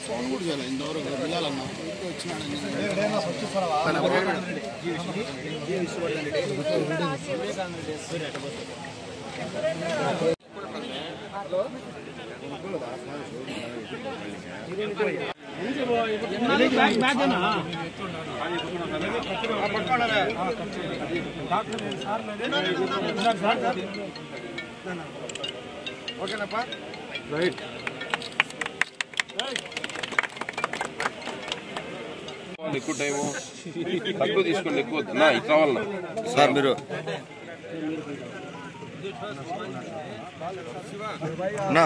Phone కూడా చేయాలి ఇంతవరకు వెళ్ళాలన్నా ఓకేనప్పా రైట్ ఎక్కువ టైము తక్కువ తీసుకోండి ఎక్కువ నా ఇది కావాలన్నా సార్ మీరు నా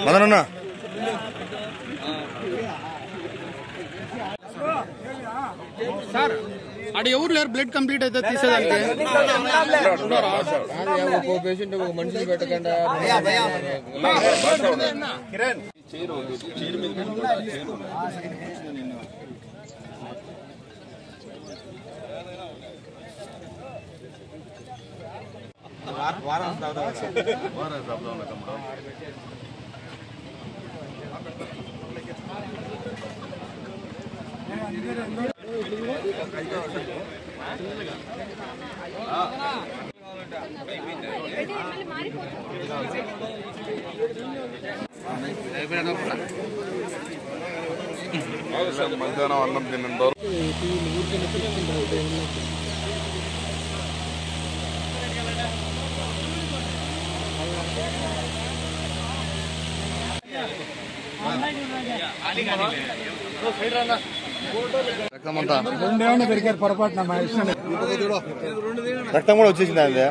మదనన్నా సార్ అక్కడ ఎవరు లేరు బ్లడ్ కంప్లీట్ అయితే తీసేదానికి పేషెంట్ ఒక మనిషిని పెట్టకుండా మధ్యాహ్నం అన్నం తిన్న రెండేమన్నా పెరిగారు పొరపాటున మా ఇష్టం రక్తం కూడా వచ్చేసింది అదే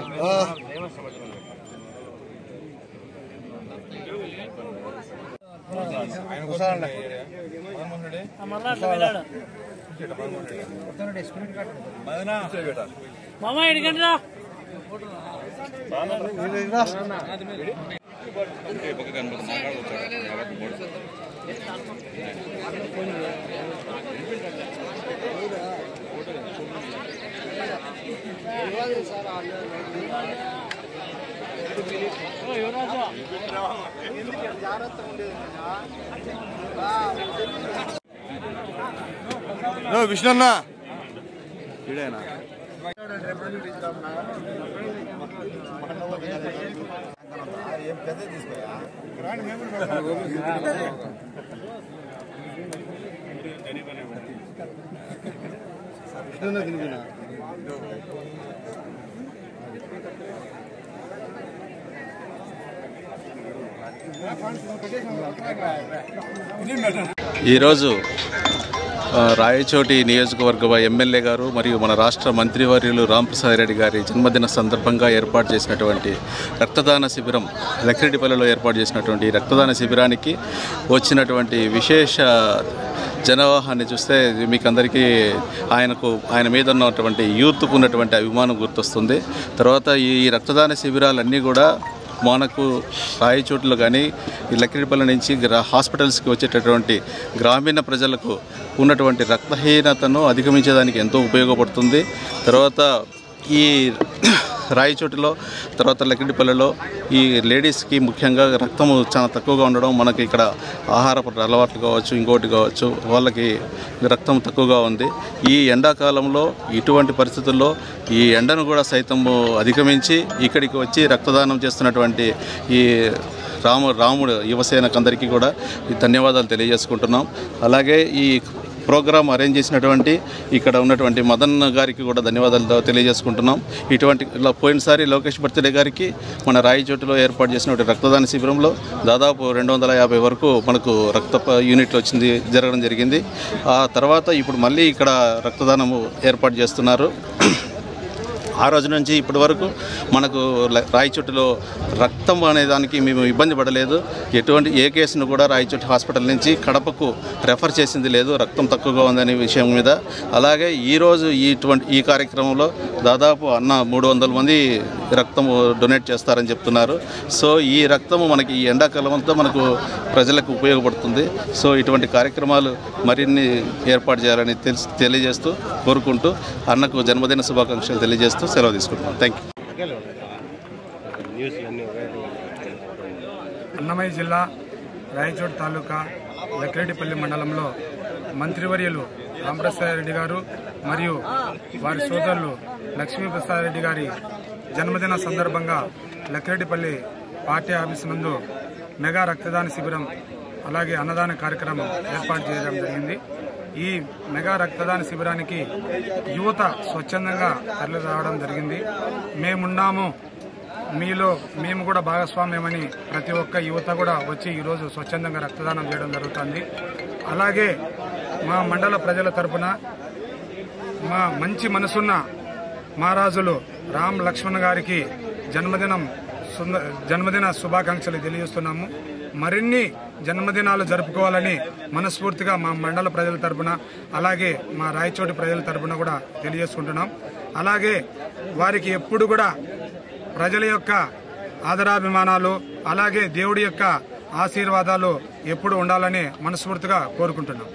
మామ ఎడికండి విష్ణు ఇడేనా ఈరోజు రాయచోటి నియోజకవర్గ ఎమ్మెల్యే గారు మరియు మన రాష్ట్ర మంత్రివర్యులు రాంప్రసాద్ రెడ్డి గారి జన్మదిన సందర్భంగా ఏర్పాటు చేసినటువంటి రక్తదాన శిబిరం లక్కిరెడ్డిపల్లిలో ఏర్పాటు చేసినటువంటి రక్తదాన శిబిరానికి వచ్చినటువంటి విశేష జనవాహాన్ని చూస్తే మీకు అందరికీ ఆయన మీద ఉన్నటువంటి యూత్కు ఉన్నటువంటి అభిమానం గుర్తొస్తుంది. తర్వాత ఈ రక్తదాన శిబిరాలన్నీ కూడా మనకు రాయచోటులో కానీ లక్కిరెడ్డిపల్లి నుంచి హాస్పిటల్స్కి వచ్చేటటువంటి గ్రామీణ ప్రజలకు ఉన్నటువంటి రక్తహీనతను అధిగమించేదానికి ఎంతో ఉపయోగపడుతుంది. తర్వాత ఈ రాయచోటిలో తర్వాత లక్కిరెడ్డిపల్లిలో ఈ లేడీస్కి ముఖ్యంగా రక్తము చాలా తక్కువగా ఉండడం, మనకి ఇక్కడ ఆహారపు అలవాట్లు కావచ్చు ఇంకోటి కావచ్చు వాళ్ళకి రక్తం తక్కువగా ఉంది. ఈ ఎండాకాలంలో ఇటువంటి పరిస్థితుల్లో ఈ ఎండను కూడా సైతము అధిగమించి ఇక్కడికి వచ్చి రక్తదానం చేస్తున్నటువంటి ఈ రాముడు యువసేనకు అందరికీ కూడా ధన్యవాదాలు తెలియజేసుకుంటున్నాం. అలాగే ఈ ప్రోగ్రాం అరేంజ్ చేసినటువంటి ఇక్కడ ఉన్నటువంటి మదన్ గారికి కూడా ధన్యవాదాలు తెలియజేసుకుంటున్నాం. ఇటువంటి పోయినసారి లోకేష్ బర్త్డే గారికి మన రాయచోటిలో ఏర్పాటు చేసినటువంటి రక్తదాన శిబిరంలో దాదాపు 250 వరకు మనకు రక్త యూనిట్లు జరగడం జరిగింది. ఆ తర్వాత ఇప్పుడు మళ్ళీ ఇక్కడ రక్తదానము ఏర్పాటు చేస్తున్నారు. ఆ రోజు నుంచి ఇప్పటి వరకు మనకు రాయచోటిలో రక్తం అనే దానికి మేము ఇబ్బంది పడలేదు. ఏ కేసును కూడా రాయచోటి హాస్పిటల్ నుంచి కడపకు రెఫర్ చేసింది లేదు రక్తం తక్కువగా ఉందనే విషయం మీద. అలాగే ఈరోజు ఈ కార్యక్రమంలో దాదాపు 300 మంది రక్తం డొనేట్ చేస్తారని చెప్తున్నారు. సో ఈ రక్తము మనకి ఈ ఎండాకాలం అంతా మనకు ప్రజలకు ఉపయోగపడుతుంది. సో ఇటువంటి కార్యక్రమాలు మరిన్ని ఏర్పాటు చేయాలని తెలియజేస్తూ కోరుకుంటూ అన్నకు జన్మదిన శుభాకాంక్షలు తెలియజేస్తూ సెలవు తీసుకుంటున్నాం. Thank you. అన్నమయ్య జిల్లా రాయచోటి తాలూకా లక్కిరెడ్డిపల్లి మండలంలో మంత్రివర్యులు రాంప్రసాద్ రెడ్డి గారు మరియు వారి సోదరులు లక్ష్మీప్రసాద్ రెడ్డి గారి జన్మదిన సందర్భంగా లక్కిరెడ్డిపల్లి పార్టీ ఆఫీసు నందు మెగా రక్తదాన శిబిరం అలాగే అన్నదాన కార్యక్రమం ఏర్పాటు చేయడం జరిగింది. ఈ మెగా రక్తదాన శిబిరానికి యువత స్వచ్ఛందంగా తరలి రావడం జరిగింది. మేమున్నాము, మీలో మేము కూడా భాగస్వామ్యమని ప్రతి ఒక్క యువత కూడా వచ్చి ఈరోజు స్వచ్ఛందంగా రక్తదానం చేయడం జరుగుతుంది. అలాగే మా మండల ప్రజల తరపున మా మంచి మనసున్న మహారాజులు రామ్ లక్ష్మణ్ గారికి జన్మదిన శుభాకాంక్షలు తెలియజేస్తున్నాము. మరిన్ని జన్మదినాలు జరుపుకోవాలని మనస్ఫూర్తిగా మా మండల ప్రజల తరపున అలాగే మా రాయచోటి ప్రజల తరపున కూడా తెలియజేసుకుంటున్నాం. అలాగే వారికి ఎప్పుడు కూడా ప్రజల యొక్క ఆదరాభిమానాలు అలాగే దేవుడి యొక్క ఆశీర్వాదాలు ఎప్పుడు ఉండాలని మనస్ఫూర్తిగా కోరుకుంటున్నాం.